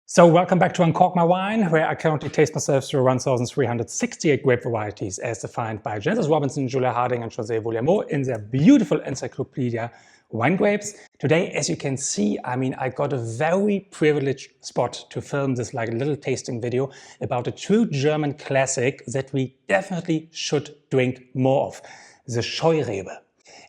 So welcome back to Uncork My Wine, where I currently taste myself through 1,368 grape varieties as defined by Genesis Robinson, Julia Harding and José Villamor in their beautiful encyclopedia Wine Grapes. Today, as you can see, I got a very privileged spot to film this like a little tasting video about a true German classic that we definitely should drink more of, the Scheurebe.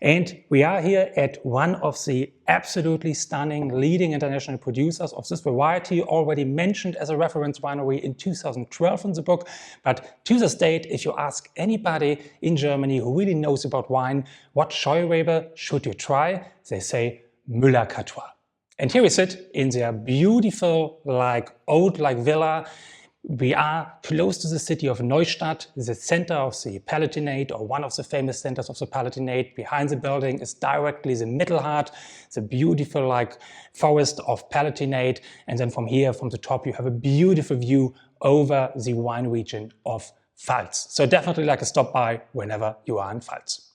And we are here at one of the absolutely stunning leading international producers of this variety, already mentioned as a reference winery in 2012 in the book. But to this date, if you ask anybody in Germany who really knows about wine, what Scheurebe should you try, they say Müller-Catoir. And here we sit in their beautiful, old villa. We are close to the city of Neustadt, the center of the Palatinate, or one of the famous centers of the Palatinate. Behind the building is directly the Mittelhaardt, the beautiful forest of Palatinate. And then from here, from the top, you have a beautiful view over the wine region of Pfalz. So definitely a stop by whenever you are in Pfalz.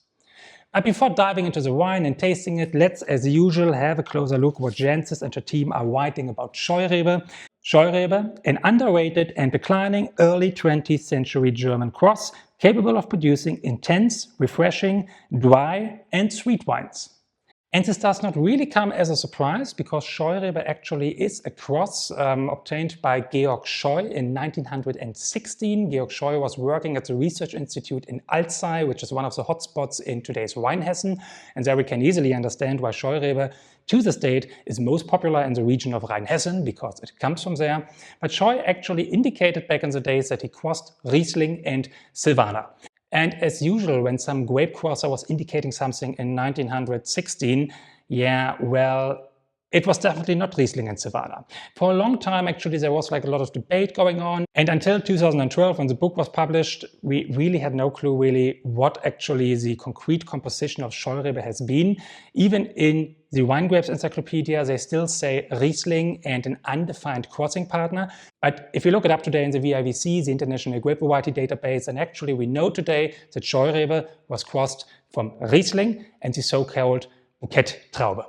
But before diving into the wine and tasting it, let's, as usual, have a closer look what Jancis and her team are writing about Scheurebe. Scheurebe, an underrated and declining early 20th century German cross, capable of producing intense, refreshing, dry and sweet wines. And this does not really come as a surprise, because Scheurebe actually is a cross obtained by Georg Scheu in 1916. Georg Scheu was working at the research institute in Alzey, which is one of the hotspots in today's Rheinhessen. And there we can easily understand why Scheurebe to this date is most popular in the region of Rheinhessen, because it comes from there. But Scheu actually indicated back in the days that he crossed Riesling and Silvaner. And as usual, when some grape crosser was indicating something in 1916, it was definitely not Riesling and Silvaner. For a long time, actually, there was a lot of debate going on. And until 2012, when the book was published, we really had no clue really what actually the concrete composition of Scheurebe has been. Even in the Wine Grapes Encyclopedia, they still say Riesling and an undefined crossing partner. But if you look it up today in the VIVC, the International Grape Variety Database, and actually we know today that Scheurebe was crossed from Riesling and the so-called Bukettraube.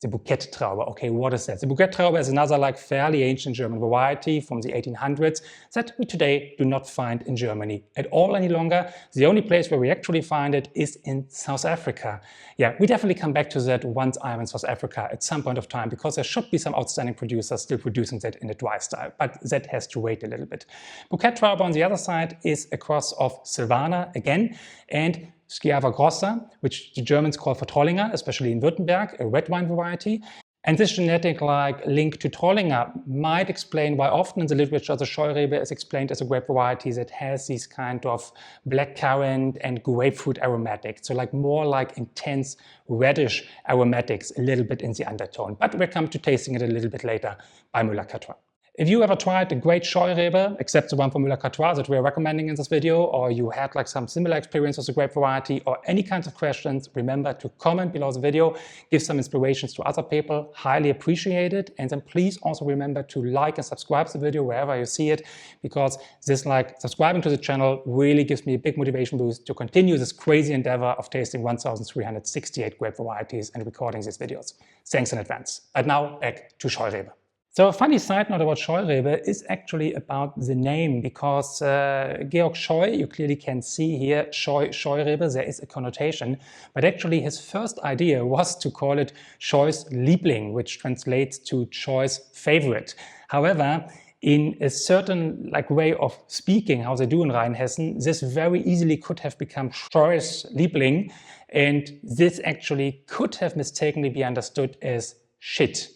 The Bukettraube. Okay, what is that? The Bukettraube is another fairly ancient German variety from the 1800s that we today do not find in Germany at all any longer. The only place where we actually find it is in South Africa. Yeah, we definitely come back to that once I'm in South Africa at some point of time, because there should be some outstanding producers still producing that in a dry style, but that has to wait a little bit. Bukettraube on the other side is a cross of Silvaner again and Schiava Grossa, which the Germans call for Trollinger, especially in Württemberg, a red wine variety. And this genetic link to Trollinger might explain why often in the literature the Scheurebe is explained as a grape variety that has these kind of blackcurrant and grapefruit aromatics. So more intense reddish aromatics a little bit in the undertone. But we'll come to tasting it a little bit later by Müller-Catoir. If you ever tried a great Scheurebe, except the one from Müller-Catoir that we're recommending in this video, or you had some similar experience with a grape variety, or any kinds of questions, remember to comment below the video, give some inspirations to other people, highly appreciate it. And then please also remember to like and subscribe to the video wherever you see it, because this subscribing to the channel really gives me a big motivation boost to continue this crazy endeavor of tasting 1,368 grape varieties and recording these videos. Thanks in advance. But now back to Scheurebe. So a funny side note about Scheurebe is actually about the name, because Georg Scheu, you clearly can see here, Scheurebe, there is a connotation, but actually his first idea was to call it Scheu's Liebling, which translates to Scheu's favorite. However, in a certain way of speaking, how they do in Rheinhessen, this very easily could have become Scheu's Liebling, and this actually could have mistakenly be understood as shit.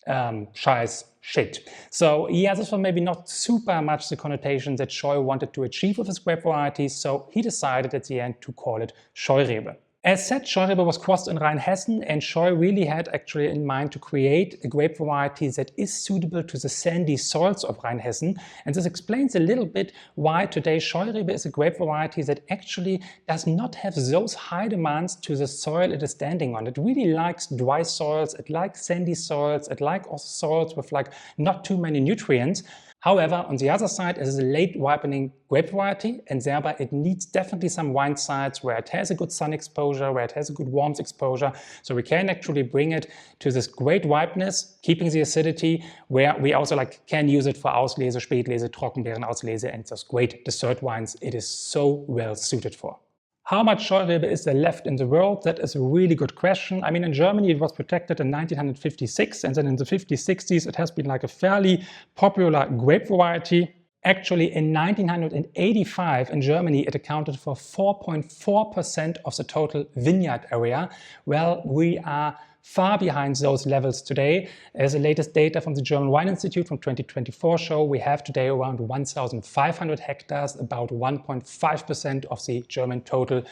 Scheiß shit. So yeah, this was maybe not super much the connotation that Scheu wanted to achieve with his grape varieties, so he decided at the end to call it Scheurebe. As said, Scheurebe was crossed in Rheinhessen, and Scheu really had actually in mind to create a grape variety that is suitable to the sandy soils of Rheinhessen. And this explains a little bit why today Scheurebe is a grape variety that actually does not have those high demands to the soil it is standing on. It really likes dry soils, it likes sandy soils, it likes also soils with not too many nutrients. However, on the other side, it is a late ripening grape variety, and thereby it needs definitely some wine sites where it has a good sun exposure, where it has a good warmth exposure. So we can actually bring it to this great ripeness, keeping the acidity, where we also can use it for Auslese, Spätlese, Trockenbeerenauslese, and those great dessert wines it is so well suited for. How much Scheurebe is there left in the world? That is a really good question. I mean, in Germany it was protected in 1956, and then in the 50s, 60s it has been a fairly popular grape variety. Actually, in 1985 in Germany it accounted for 4.4% of the total vineyard area. Well, we are far behind those levels today. As the latest data from the German Wine Institute from 2024 show, we have today around 1,500 hectares, about 1.5% of the German total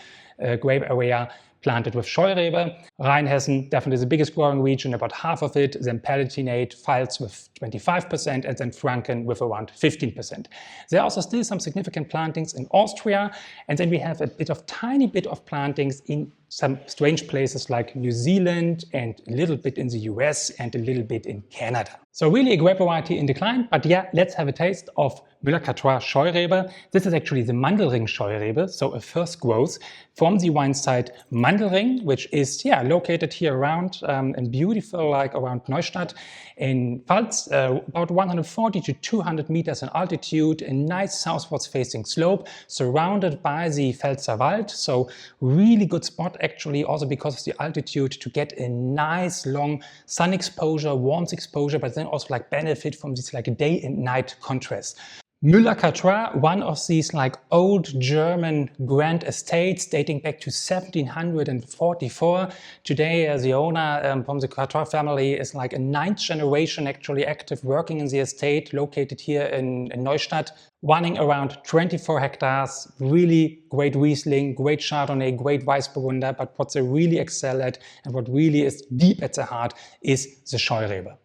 grape area planted with Scheurebe. Rheinhessen, definitely the biggest growing region, about half of it, then Palatinate, Pfalz with 25%, and then Franken with around 15%. There are also still some significant plantings in Austria, and then we have a tiny bit of plantings in some strange places like New Zealand, and a little bit in the US, and a little bit in Canada. So really a grape variety in decline, but yeah, let's have a taste of Müller-Catoir Scheurebe. This is actually the Mandelring Scheurebe, so a first growth from the wine site Mandelring, which is located here around in beautiful, around Neustadt in Pfalz, about 140 to 200 meters in altitude, a nice southwards facing slope, surrounded by the Pfälzer Wald. So really good spot actually, also because of the altitude, to get a nice long sun exposure, warmth exposure, but then also benefit from this day and night contrast. Müller-Catoir, one of these old German grand estates dating back to 1744. Today the owner from the Catoir family is a ninth generation actually active working in the estate, located here in Neustadt, running around 24 hectares, really great Riesling, great Chardonnay, great Weißburgunder, but what they really excel at and what really is deep at the heart is the Scheurebe.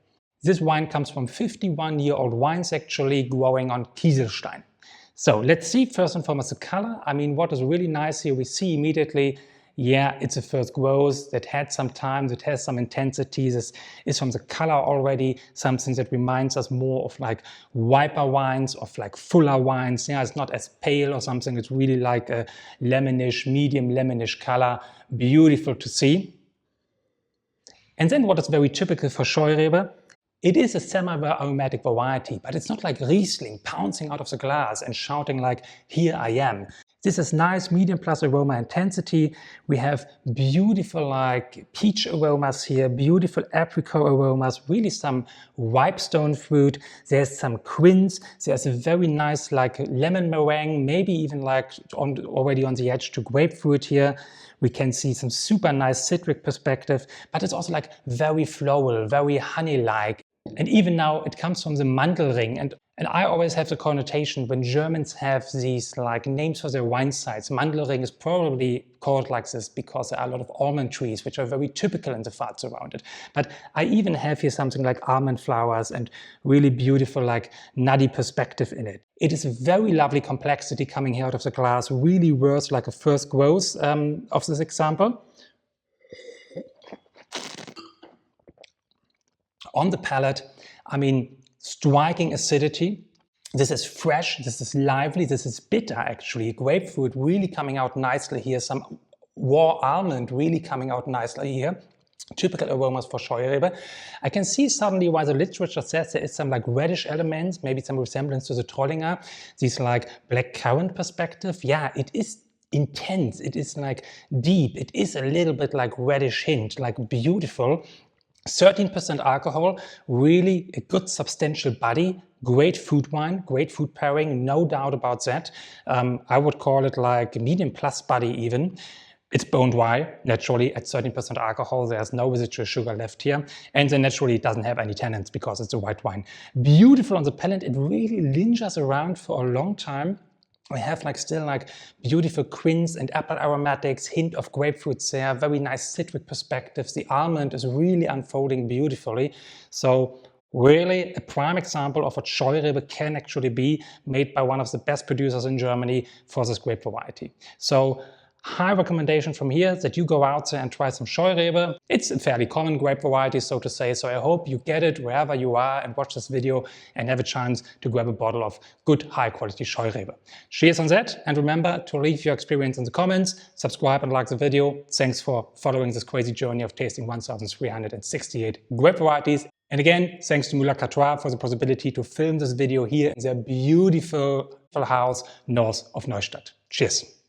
This wine comes from 51-year-old wines actually growing on Kieselstein. So let's see first and foremost the color. I mean, what is really nice here, we see immediately, it's a first growth that had some time, that has some intensity. This is from the color already something that reminds us more of riper wines, of fuller wines. It's not as pale or something. It's really a lemonish, medium lemonish color. Beautiful to see. And then what is very typical for Scheurebe, it is a semi-aromatic variety, but it's not like Riesling pouncing out of the glass and shouting here I am. This is nice medium plus aroma intensity. We have beautiful peach aromas here, beautiful apricot aromas, really some ripe stone fruit. There's some quince. There's a very nice lemon meringue, maybe even already on the edge to grapefruit here. We can see some super nice citric perspective, but it's also very floral, very honey-like. And even now it comes from the Mandelring, and I always have the connotation when Germans have these names for their wine sites. Mandelring is probably called this because there are a lot of almond trees, which are very typical in the Pfalz around it. But I even have here something like almond flowers and really beautiful nutty perspective in it. It is a very lovely complexity coming here out of the glass, really worth a first growth of this example. On the palate, I mean, striking acidity. This is fresh, this is lively, this is bitter actually. Grapefruit really coming out nicely here. Some raw almond really coming out nicely here. Typical aromas for Scheurebe. I can see suddenly why the literature says there is some reddish elements, maybe some resemblance to the Trollinger. These black currant perspective. Yeah, it is intense, it is deep, it is a little bit reddish hint, beautiful. 13% alcohol, really a good substantial body, great food wine, great food pairing, no doubt about that. I would call it a medium plus body even. It's bone dry, naturally at 13% alcohol, there's no residual sugar left here. And then naturally it doesn't have any tannins because it's a white wine. Beautiful on the palate, it really lingers around for a long time. We have still beautiful quince and apple aromatics, hint of grapefruits there, very nice citric perspectives. The almond is really unfolding beautifully. So really a prime example of what Scheurebe can actually be, made by one of the best producers in Germany for this grape variety. So High recommendation from here that you go out there and try some Scheurebe. It's a fairly common grape variety, so to say, so I hope you get it wherever you are and watch this video and have a chance to grab a bottle of good high quality Scheurebe. Cheers on that, and remember to leave your experience in the comments, subscribe and like the video. Thanks for following this crazy journey of tasting 1368 grape varieties. And again, thanks to Müller-Catoir for the possibility to film this video here in their beautiful house north of Neustadt. Cheers!